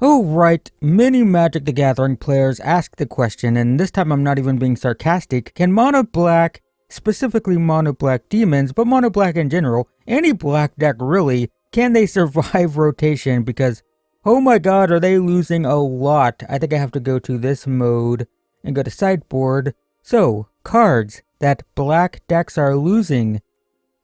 Oh right, many Magic the Gathering players ask the question, and this time I'm not even being sarcastic, can mono black, specifically mono black demons, but mono black in general, any black deck really, can they survive rotation? Because, oh my god, are they losing a lot. I think I have to go to this mode and go to sideboard. So, cards that black decks are losing.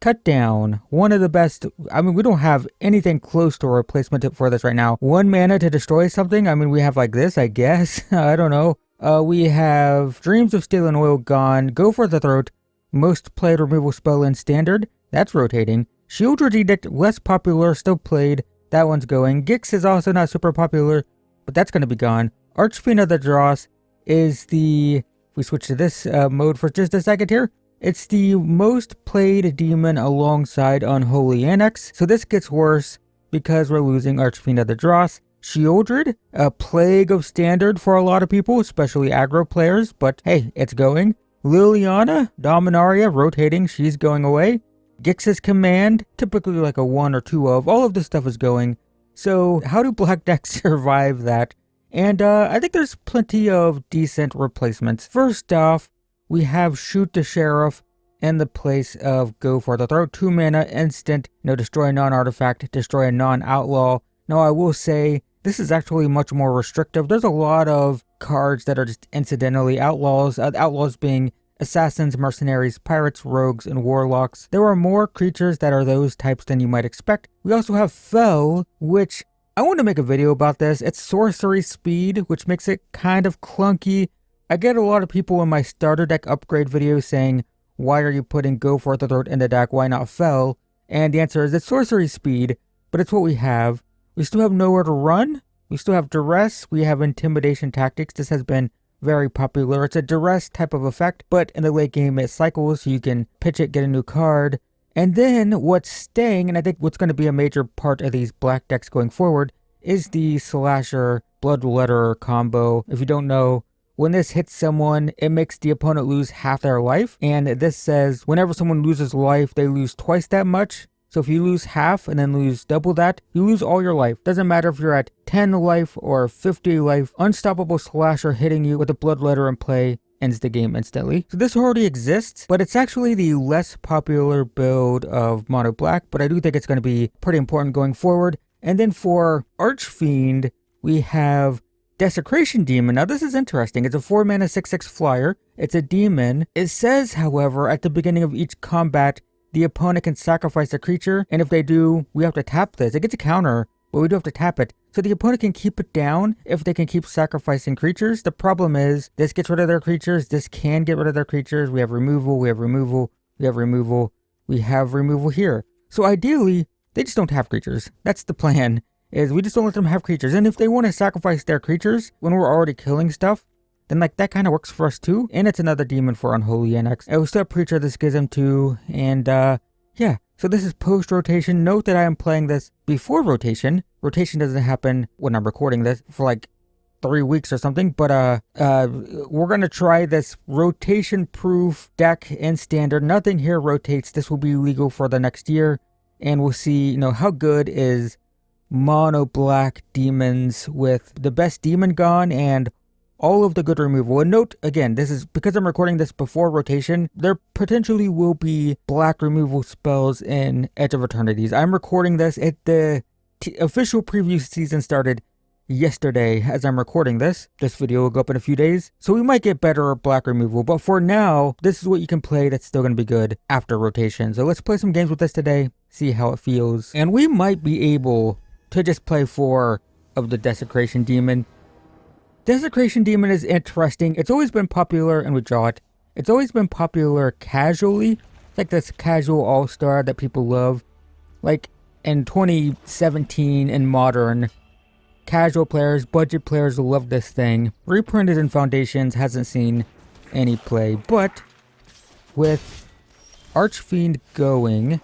Cut down, one of the best. I mean, we don't have anything close to a replacement for this right now. 1 mana to destroy something. I mean, we have like this, I guess. I don't know. We have Dreams of Steel and Oil gone. Go for the Throat. Most played removal spell in Standard. That's rotating. Sheoldred Edict, less popular, still played. That one's going. Gix is also not super popular, but that's going to be gone. Archfiend of the Dross is the... If we switch to this mode for just a second here. It's the most played demon alongside Unholy Annex, so this gets worse because we're losing Archfiend of the Dross. Sheoldred, a plague of Standard for a lot of people, especially aggro players, but hey, it's going. Liliana, Dominaria, rotating, she's going away. Gix's Command, typically like a 1 or 2 of, all of this stuff is going. So how do black decks survive that? And I think there's plenty of decent replacements. First off, we have Shoot the Sheriff in the place of Go for the Throat. 2 mana, instant, destroy a non-artifact, destroy a non-outlaw. Now I will say, this is actually much more restrictive. There's a lot of cards that are just incidentally outlaws. Outlaws being assassins, mercenaries, pirates, rogues, and warlocks. There are more creatures that are those types than you might expect. We also have Fell, which I want to make a video about this. It's sorcery speed, which makes it kind of clunky. I get a lot of people in my starter deck upgrade videos saying, why are you putting Go for the Throat in the deck, why not Fell? And the answer is it's sorcery speed, but it's what we have. We still have nowhere to run, we still have duress, we have intimidation tactics. This has been very popular. It's a duress type of effect, but in the late game it cycles, so you can pitch it, get a new card. And then what's staying, and I think what's going to be a major part of these black decks going forward, is the Slasher Bloodletter combo. If you don't know, when this hits someone, it makes the opponent lose half their life. And this says whenever someone loses life, they lose twice that much. So if you lose half and then lose double that, you lose all your life. Doesn't matter if you're at 10 life or 50 life. Unstoppable Slasher hitting you with a Bloodletter in play ends the game instantly. So this already exists, but it's actually the less popular build of Mono Black. But I do think it's going to be pretty important going forward. And then for Archfiend, we have Desecration Demon. Now this is interesting. It's a 4 mana 6/6 flyer. It's a demon. It says, however, at the beginning of each combat, the opponent can sacrifice a creature, and if they do, we have to tap this. It gets a counter, but we do have to tap it. So the opponent can keep it down if they can keep sacrificing creatures. The problem is, this gets rid of their creatures, this can get rid of their creatures. We have removal, we have removal, we have removal, we have removal here. So ideally, they just don't have creatures. That's the plan. Is we just don't let them have creatures. And if they want to sacrifice their creatures when we're already killing stuff, then like that kind of works for us too. And it's another demon for Unholy Annex. We still have Preacher of the Schism too. And yeah, so this is post-rotation. Note that I am playing this before rotation. Rotation doesn't happen when I'm recording this for like 3 weeks or something. But we're going to try this rotation-proof deck in Standard. Nothing here rotates. This will be legal for the next year. And we'll see, how good is mono black demons with the best demon gone and all of the good removal. And note again, this is because I'm recording this before rotation, there potentially will be black removal spells in Edge of Eternities. I'm recording this at the official preview season started yesterday as I'm recording this. This video will go up in a few days, so we might get better black removal, but for now, this is what you can play that's still going to be good after rotation. So let's play some games with this today, see how it feels. And we might be able to just play 4 of the Desecration Demon. Desecration Demon is interesting. It's always been popular, and we draw it. It's always been popular casually. It's like this casual all-star that people love. Like in 2017 in Modern, casual players, budget players love this thing. Reprinted in Foundations, hasn't seen any play. But with Archfiend going,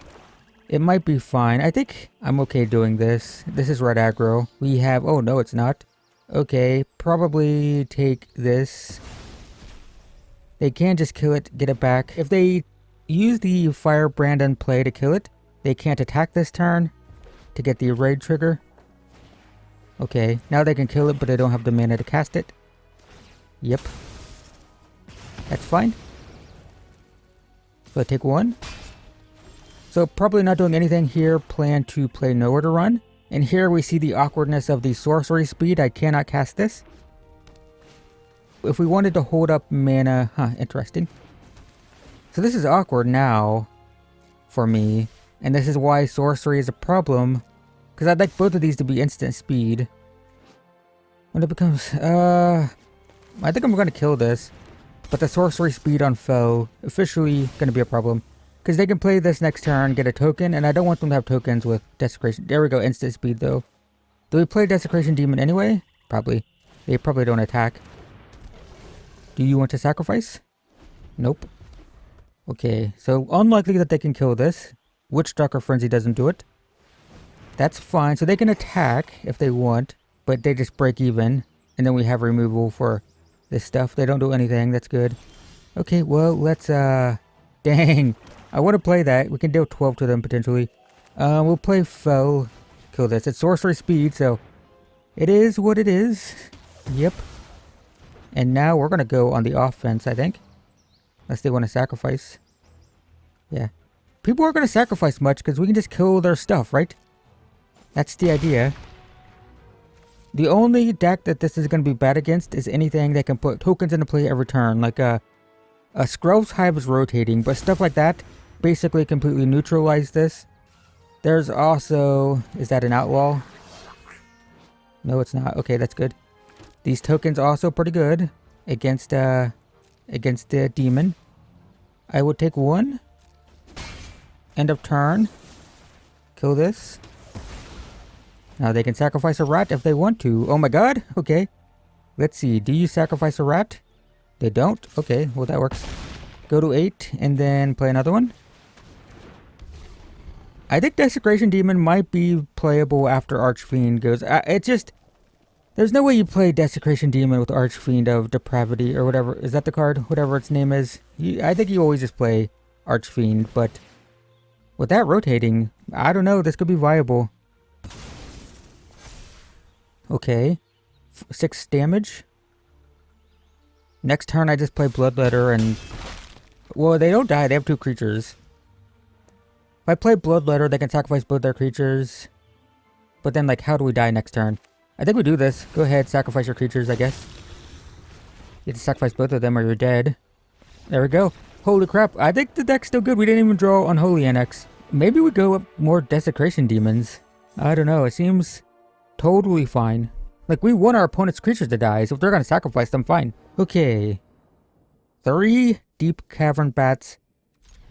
it might be fine. I think I'm okay doing this. This is Red Aggro. We have... Oh, no, it's not. Okay, probably take this. They can just kill it, get it back. If they use the Firebrand in play to kill it, they can't attack this turn to get the raid trigger. Okay, now they can kill it, but they don't have the mana to cast it. Yep. That's fine. So I take 1. So probably not doing anything here. Plan to play nowhere to run. And here we see the awkwardness of the sorcery speed. I cannot cast this. If we wanted to hold up mana... interesting. So this is awkward now for me. And this is why sorcery is a problem. Because I'd like both of these to be instant speed. When it becomes... I think I'm going to kill this. But the sorcery speed on foe, officially going to be a problem. Because they can play this next turn, get a token, and I don't want them to have tokens with Desecration. There we go, instant speed though. Do we play Desecration Demon anyway? Probably. They probably don't attack. Do you want to sacrifice? Nope. Okay, so unlikely that they can kill this. Witchstalker Frenzy doesn't do it. That's fine, so they can attack if they want, but they just break even. And then we have removal for this stuff. They don't do anything, that's good. Okay, well, let's, dang. I want to play that. We can deal 12 to them, potentially. We'll play foe. Kill this. It's sorcery speed, so... It is what it is. Yep. And now we're going to go on the offense, I think. Unless they want to sacrifice. Yeah. People aren't going to sacrifice much, because we can just kill their stuff, right? That's the idea. The only deck that this is going to be bad against is anything that can put tokens into play every turn. Like, a Scroll's Hive is rotating, but stuff like that basically completely neutralize this. There's also... Is that an outlaw? No, it's not. Okay, that's good. These tokens are also pretty good against the demon. I would take 1. End of turn. Kill this. Now they can sacrifice a rat if they want to. Oh my god! Okay. Let's see. Do you sacrifice a rat? They don't? Okay, well that works. Go to 8 and then play another one. I think Desecration Demon might be playable after Archfiend goes. It's just... There's no way you play Desecration Demon with Archfiend of Depravity or whatever. Is that the card? Whatever its name is. I think you always just play Archfiend, but... With that rotating, I don't know. This could be viable. Okay. 6 damage. Next turn I just play Bloodletter and... Well, they don't die. They have 2 creatures. If I play Bloodletter, they can sacrifice both their creatures. But then, like, how do we die next turn? I think we do this. Go ahead, sacrifice your creatures, I guess. You have to sacrifice both of them or you're dead. There we go. Holy crap. I think the deck's still good. We didn't even draw Unholy Annex. Maybe we go up more Desecration Demons. I don't know. It seems totally fine. Like, we want our opponent's creatures to die, so if they're going to sacrifice them, fine. Okay. 3 Deep Cavern Bats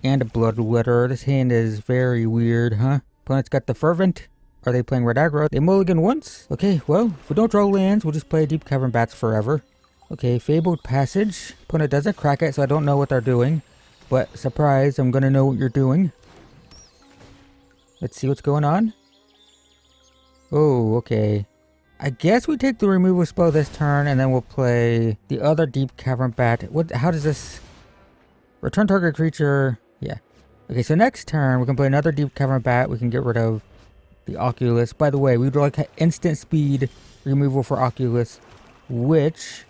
and a Bloodletter. This hand is very weird, huh? Opponent's got the Fervent. Are they playing Red Aggro? They mulligan once? Okay, well, if we don't draw lands, we'll just play Deep Cavern Bats forever. Okay, Fabled Passage. Opponent doesn't crack it, so I don't know what they're doing. But, surprise, I'm gonna know what you're doing. Let's see what's going on. Oh, okay. I guess we take the removal spell this turn, and then we'll play the other Deep Cavern Bat. How does this... Return target creature... Yeah. Okay, so next turn, we can play another Deep Cavern Bat. We can get rid of the Oculus. By the way, we'd like instant speed removal for Oculus, which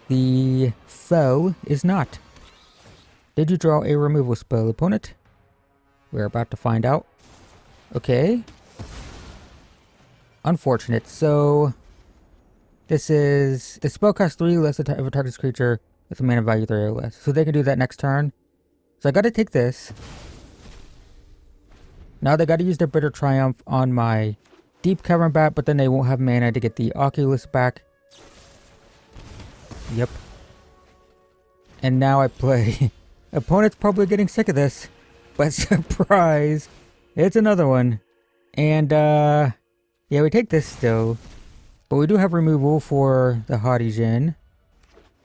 the foe is not. Did you draw a removal spell, opponent? We're about to find out. Okay. Unfortunate. So, this is... The spell costs 3 less of a target's creature with a mana value 3 or less. So they can do that next turn. So I gotta take this. Now they gotta use their Bitter Triumph on my Deep Cavern Bat, but then they won't have mana to get the Oculus back. Yep. And now I play... Opponent's probably getting sick of this. But surprise! It's another one. And, yeah, we take this still. But we do have removal for the Haughty Djinn.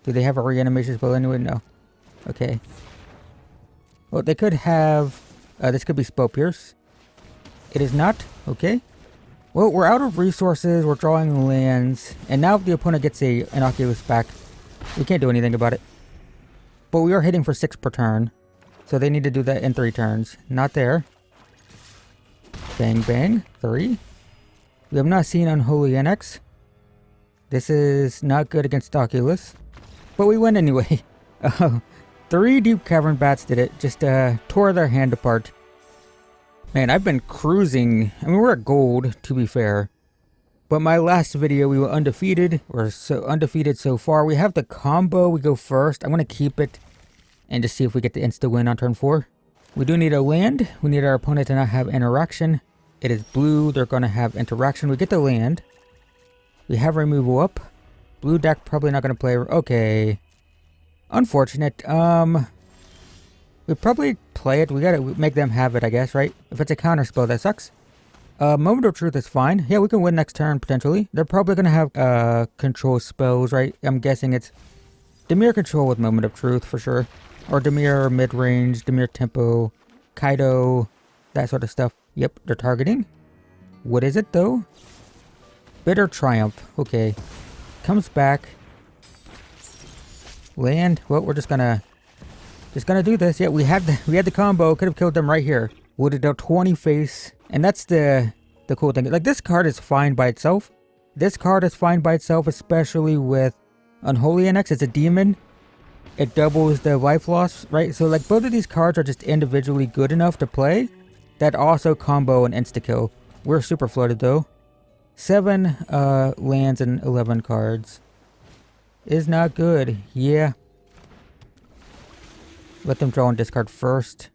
Do they have a reanimation spell anyway? No. Okay. Well, they could have... this could be Spell Pierce. It is not. Okay. Well, we're out of resources. We're drawing lands. And now if the opponent gets an Oculus back, we can't do anything about it. But we are hitting for 6 per turn. So they need to do that in 3 turns. Not there. Bang, bang. 3. We have not seen Unholy NX. This is not good against Oculus. But we win anyway. 3 deep cavern bats did it. Just tore their hand apart. Man, I've been cruising. I mean, we're at gold, to be fair. But my last video, we were undefeated. We're so undefeated so far. We have the combo. We go first. I'm going to keep it and just see if we get the insta-win on turn 4. We do need a land. We need our opponent to not have interaction. It is blue. They're going to have interaction. We get the land. We have removal up. Blue deck probably not going to play. Okay. Unfortunate. We probably play it. We gotta make them have it, I guess, right? If it's a counter spell, that sucks. Moment of Truth is fine. Yeah, we can win next turn, potentially. They're probably gonna have, control spells, right? I'm guessing it's Dimir control with Moment of Truth, for sure. Or Dimir mid-range, Dimir tempo, Kaido, that sort of stuff. Yep, they're targeting. What is it, though? Bitter Triumph. Okay. Comes back. Land. Well, we're just gonna do this. Yeah, we had the combo. Could have killed them right here. Would have done 20 face. And that's the cool thing. Like, this card is fine by itself. This card is fine by itself, especially with Unholy NX. It's a demon. It doubles the life loss, right? So, like, both of these cards are just individually good enough to play that also combo and insta-kill. We're super flooded, though. 7 lands and 11 cards. Is not good. Yeah. Let them draw and discard first.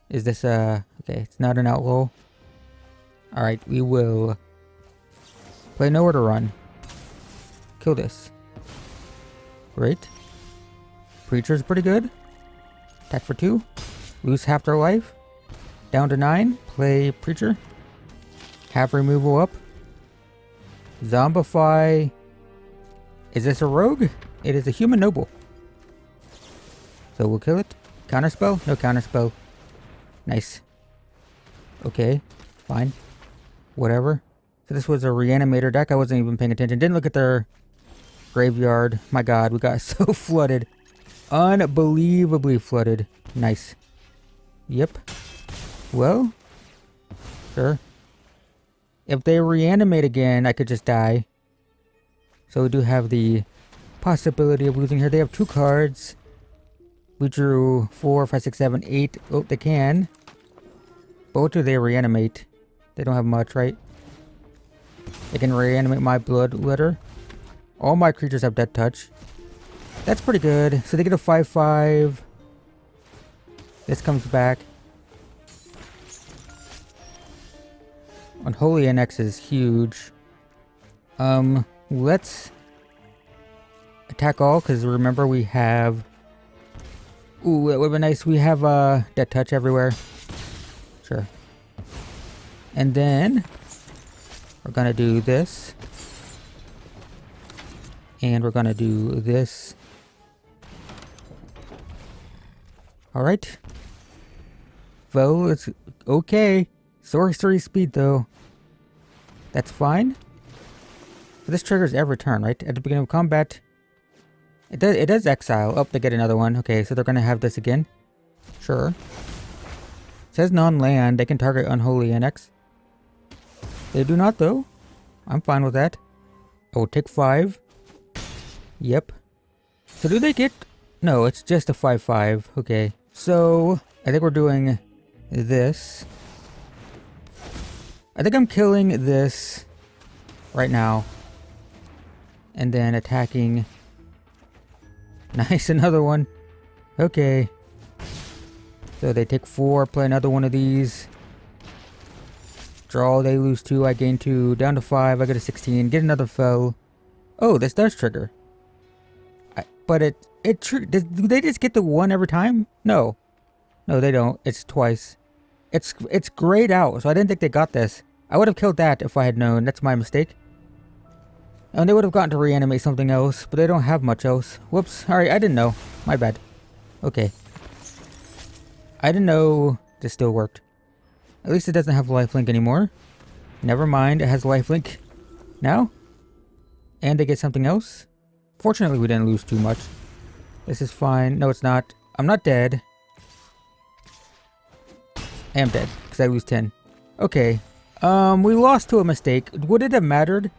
Is this okay, it's not an outlaw. Alright, we will play Nowhere to Run. Kill this. Great. Preacher's pretty good. Attack for 2. Lose half their life. Down to 9. Play Preacher. Have removal up. Zombify. Is this a rogue? It is a human noble. So we'll kill it. Counterspell? No counterspell. Nice. Okay. Fine. Whatever. So this was a Reanimator deck. I wasn't even paying attention. Didn't look at their graveyard. My god, we got so flooded. Unbelievably flooded. Nice. Yep. Well. Sure. If they reanimate again, I could just die. So we do have the possibility of losing here. They have 2 cards. We drew 4, 5, 6, 7, 8. Oh, they can. But what do they reanimate? They don't have much, right? They can reanimate my Bloodletter. All my creatures have Death Touch. That's pretty good. So they get a 5/5. This comes back. Unholy NX is huge. Let's attack all, because remember we have... Ooh, it would be nice. We have Death Touch everywhere. Sure. And then we're gonna do this. And we're gonna do this. Alright. Well, it's okay. Sorcery speed, though. That's fine. So this triggers every turn, right? At the beginning of combat. It does exile. Oh, they get another one. Okay, so they're gonna have this again. Sure. It says non-land. They can target Unholy NX. They do not, though. I'm fine with that. Oh, take 5. Yep. So do they get... No, it's just a 5/5. Okay. So, I think we're doing this. I think I'm killing this right now. And then attacking... Nice, another one. Okay. So they take 4, play another one of these. Draw, they lose 2, I gain 2. Down to 5, I get a 16. Get another foe. Oh, this does trigger. But do they just get the 1 every time? No. No, they don't. It's twice. It's grayed out, so I didn't think they got this. I would have killed that if I had known. That's my mistake. And they would have gotten to reanimate something else, but they don't have much else. Whoops. Alright, I didn't know. My bad. Okay. I didn't know this still worked. At least it doesn't have lifelink anymore. Never mind, it has lifelink now. And they get something else. Fortunately, we didn't lose too much. This is fine. No, it's not. I'm not dead. I am dead, because I lose 10. Okay. We lost to a mistake. Would it have mattered?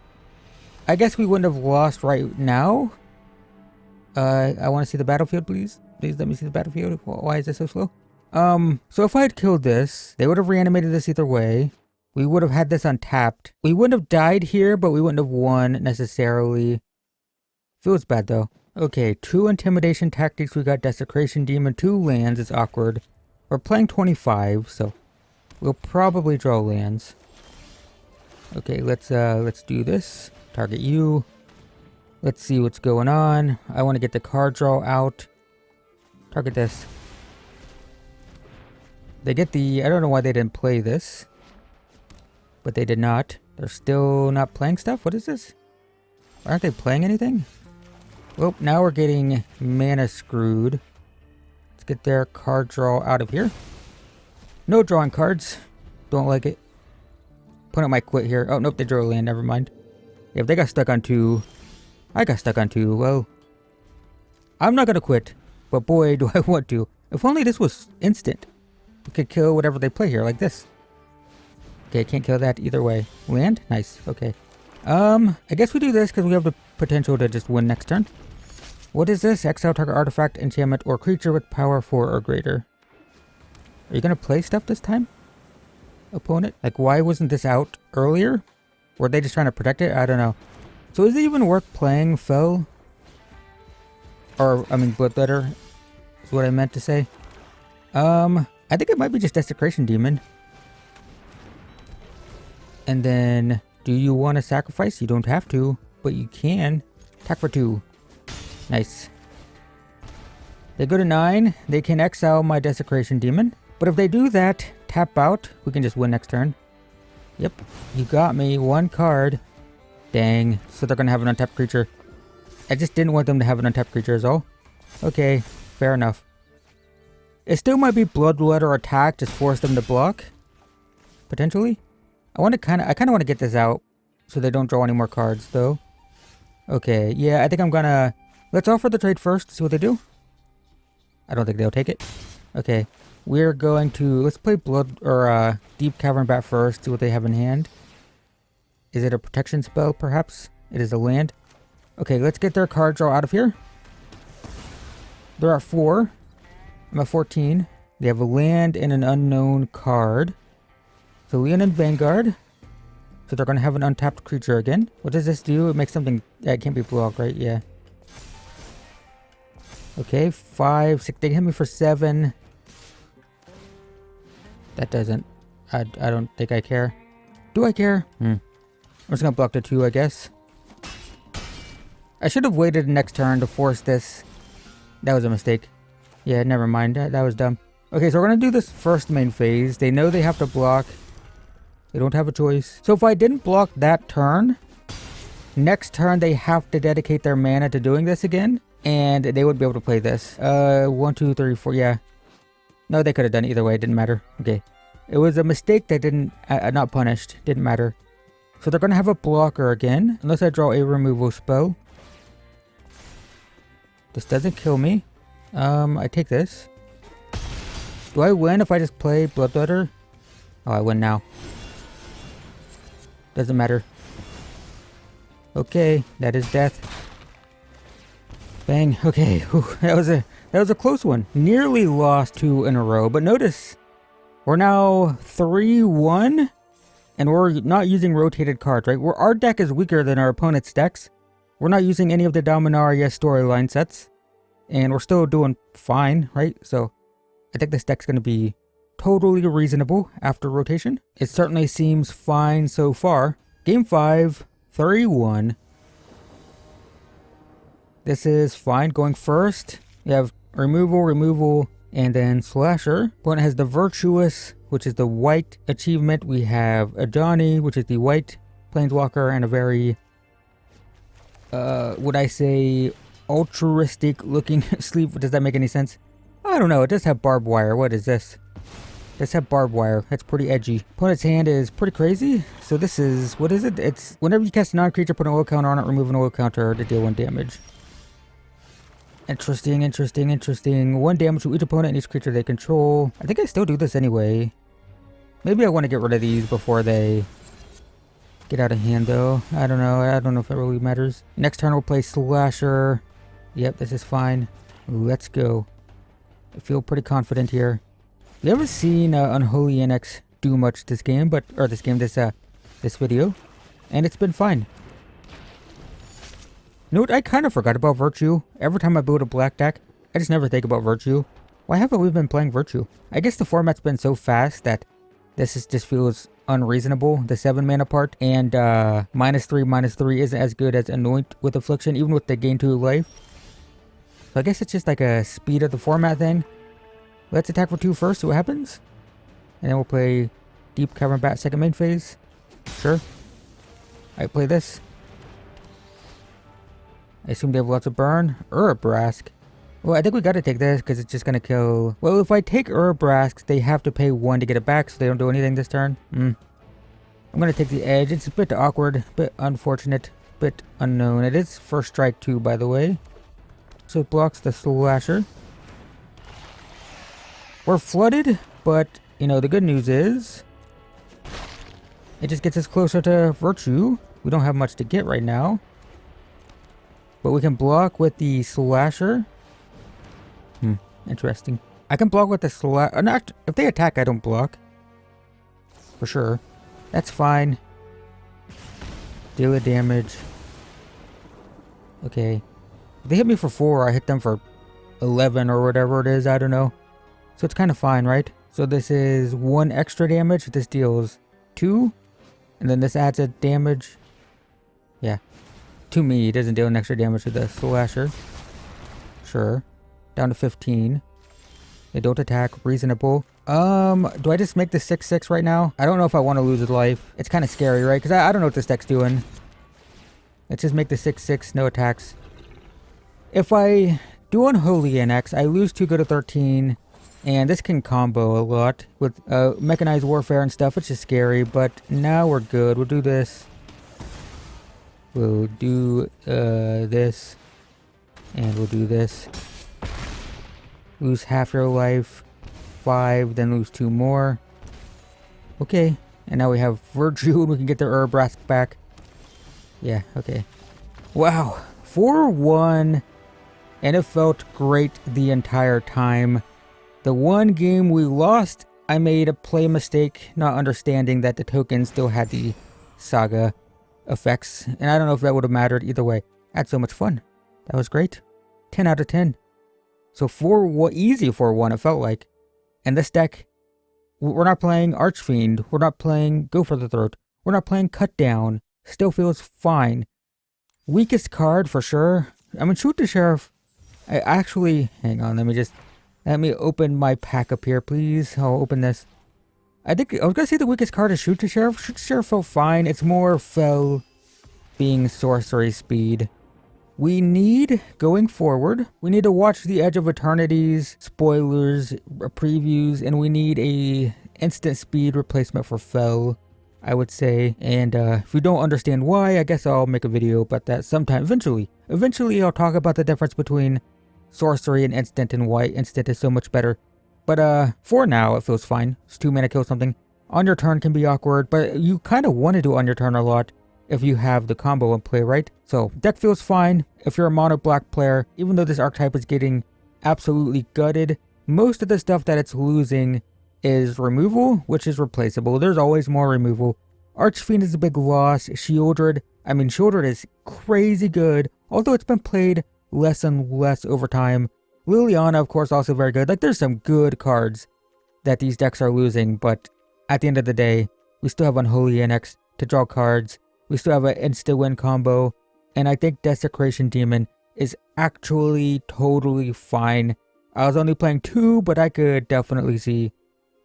I guess we wouldn't have lost right now. I want to see the battlefield, please. Please let me see the battlefield. Why is it so slow? So if I had killed this, they would have reanimated this either way. We would have had this untapped. We wouldn't have died here, but we wouldn't have won necessarily. Feels bad though. Okay, 2 intimidation tactics. We got Desecration Demon, 2 lands. It's awkward. We're playing 25, so we'll probably draw lands. Okay, let's do this. Target you. Let's see what's going on. I want to get the card draw out. Target this. They get the... I don't know why they didn't play this. But they did not. They're still not playing stuff? What is this? Aren't they playing anything? Well, now we're getting mana screwed. Let's get their card draw out of here. No drawing cards. Don't like it. Opponent might quit here. Oh, nope, they drew a land. Never mind. Yeah, if they got stuck on 2... I got stuck on 2. Well, I'm not going to quit. But boy, do I want to. If only this was instant. We could kill whatever they play here, like this. Okay, can't kill that either way. Land? Nice. Okay. I guess we do this because we have the potential to just win next turn. What is this? Exile target artifact, enchantment, or creature with power 4 or greater. Are you going to play stuff this time? Opponent? Like, why wasn't this out earlier? Were they just trying to protect it? I don't know. So is it even worth playing Fell? Or, I mean, Bloodletter is what I meant to say. I think it might be just Desecration Demon. And then, do you want to sacrifice? You don't have to, but you can. Attack for 2. Nice. They go to 9. They can exile my Desecration Demon. But if they do that, tap out, we can just win next turn. Yep, you got me. 1 card. Dang. So they're going to have an untapped creature. I just didn't want them to have an untapped creature is all. Okay, fair enough. It still might be Bloodletter attack, just force them to block. Potentially. I kind of want to get this out so they don't draw any more cards though. Okay, yeah, I think I'm gonna... Let's offer the trade first, see what they do. I don't think they'll take it. Okay, we're going to... Let's play Deep Cavern Bat first, see what they have in hand. Is it a protection spell, perhaps? It is a land. Okay, let's get their card draw out of here. They're at 4. I'm at 14. They have a land and an unknown card. So Leon and Vanguard. So they're going to have an untapped creature again. What does this do? It makes something... Yeah, it can't be blocked, right? Yeah. Okay, 5, 6. They hit me for 7. That doesn't... I don't think I care. Do I care? I'm just going to block the 2, I guess. I should have waited the next turn to force this. That was a mistake. Yeah, never mind. That was dumb. Okay, so we're going to do this first main phase. They know they have to block. They don't have a choice. So if I didn't block that turn, next turn they have to dedicate their mana to doing this again. And they would be able to play this. 1, 2, 3, 4, yeah. No, they could have done it either way. It didn't matter. Okay. It was a mistake that didn't... not punished. Didn't matter. So they're going to have a blocker again. Unless I draw a removal spell. This doesn't kill me. I take this. Do I win if I just play Bloodletter? Oh, I win now. Doesn't matter. Okay, that is death. Bang. Okay, whew, that was a close one. Nearly lost 2 in a row, but notice we're now 3-1, and we're not using rotated cards, right? Our deck is weaker than our opponent's decks. We're not using any of the Dominaria storyline sets, and we're still doing fine, right? So I think this deck's going to be totally reasonable after rotation. It certainly seems fine so far. Game 5, 3-1. This is fine. Going first, you have removal, and then slasher. Opponent has the virtuous, which is the white achievement. We have Adani, which is the white planeswalker, and a very, would I say, altruistic looking sleeve. Does that make any sense? I don't know. It does have barbed wire. What is this? It does have barbed wire. That's pretty edgy. Opponent's hand is pretty crazy. So this is, what is it? It's whenever you cast a non-creature, put an oil counter on it, remove an oil counter to deal 1 damage. Interesting. 1 damage to each opponent and each creature they control. I think I still do this anyway. Maybe I want to get rid of these before they get out of hand, though. I don't know. I don't know if it really matters. Next turn, we'll play Slasher. Yep, this is fine. Let's go. I feel pretty confident here. We haven't seen Unholy NX do much this game, this video, and it's been fine. You know what? I kind of forgot about Virtue. Every time I build a black deck, I just never think about Virtue. Why haven't we been playing Virtue? I guess the format's been so fast that just feels unreasonable. The 7 mana part, and -3/-3 isn't as good as Anoint with Affliction, even with the gain 2 life. So I guess it's just like a speed of the format thing. Let's attack for 2 first, see what happens. And then we'll play Deep Cavern Bat second main phase. Sure. I play this. I assume they have lots of burn. Urabrask. Well, I think we gotta take this because it's just gonna kill... Well, if I take Urabrask, they have to pay 1 to get it back, so they don't do anything this turn. I'm gonna take the edge. It's a bit awkward, a bit unfortunate, a bit unknown. It is first strike 2, by the way. So it blocks the Slasher. We're flooded, but, you know, the good news is... it just gets us closer to Virtue. We don't have much to get right now. But we can block with the Slasher. Interesting. I can block with the Slasher. Not if they attack, I don't block. For sure. That's fine. Deal the damage. Okay. If they hit me for 4, I hit them for 11 or whatever it is. I don't know. So it's kind of fine, right? So this is 1 extra damage. This deals 2. And then this adds a damage. Yeah. To me, it doesn't deal an extra damage to the Slasher. Sure. Down to 15. They don't attack. Reasonable. Do I just make the 6/6 right now? I don't know if I want to lose a life. It's kind of scary, right? Because I don't know what this deck's doing. Let's just make the 6/6. No attacks. If I do Unholy NX, I lose 2, go to 13. And this can combo a lot with mechanized warfare and stuff. It's just scary, but now we're good. We'll do this. We'll do this. And we'll do this. Lose half your life. 5, then lose 2 more. Okay. And now we have Virtue, and we can get the Urabrask back. Yeah, okay. Wow. 4-1. And it felt great the entire time. The one game we lost, I made a play mistake, not understanding that the token still had the Saga effects. And I don't know if that would have mattered either way. I had so much fun. That was great. 10 out of 10. So easy 4-1, it felt like. And this deck, we're not playing Archfiend. We're not playing Go for the Throat. We're not playing Cut Down. Still feels fine. Weakest card for sure. I mean, Shoot the Sheriff. I actually, hang on, let me open my pack up here, please. I'll open this. I was gonna say the weakest card is Shoot the Sheriff. Shoot the Sheriff felt fine. It's more fell being sorcery speed. We need, going forward, we need to watch the Edge of Eternity's spoilers, previews, and we need a instant speed replacement for Fel, I would say. And if we don't understand why, I guess I'll make a video about that sometime, eventually. Eventually, I'll talk about the difference between sorcery and instant and why instant is so much better. But for now, it feels fine. It's 2 mana kill something. On your turn can be awkward, but you kind of want to do on your turn a lot if you have the combo in play, right? So, deck feels fine. If you're a mono black player, even though this archetype is getting absolutely gutted, most of the stuff that it's losing is removal, which is replaceable. There's always more removal. Archfiend is a big loss. Sheoldred is crazy good, although it's been played less and less over time. Liliana, of course, also very good. Like, there's some good cards that these decks are losing, but at the end of the day, we still have Unholy NX to draw cards. We still have an insta-win combo, and I think Desecration Demon is actually totally fine. I was only playing 2, but I could definitely see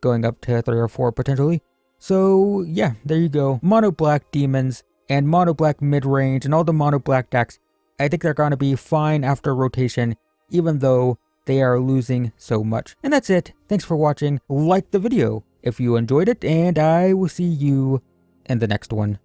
going up to 3 or 4 potentially. So yeah, there you go. Mono black demons and mono black mid-range and all the mono black decks. I think they're going to be fine after rotation, even though they are losing so much. And that's it. Thanks for watching. Like the video if you enjoyed it, and I will see you in the next one.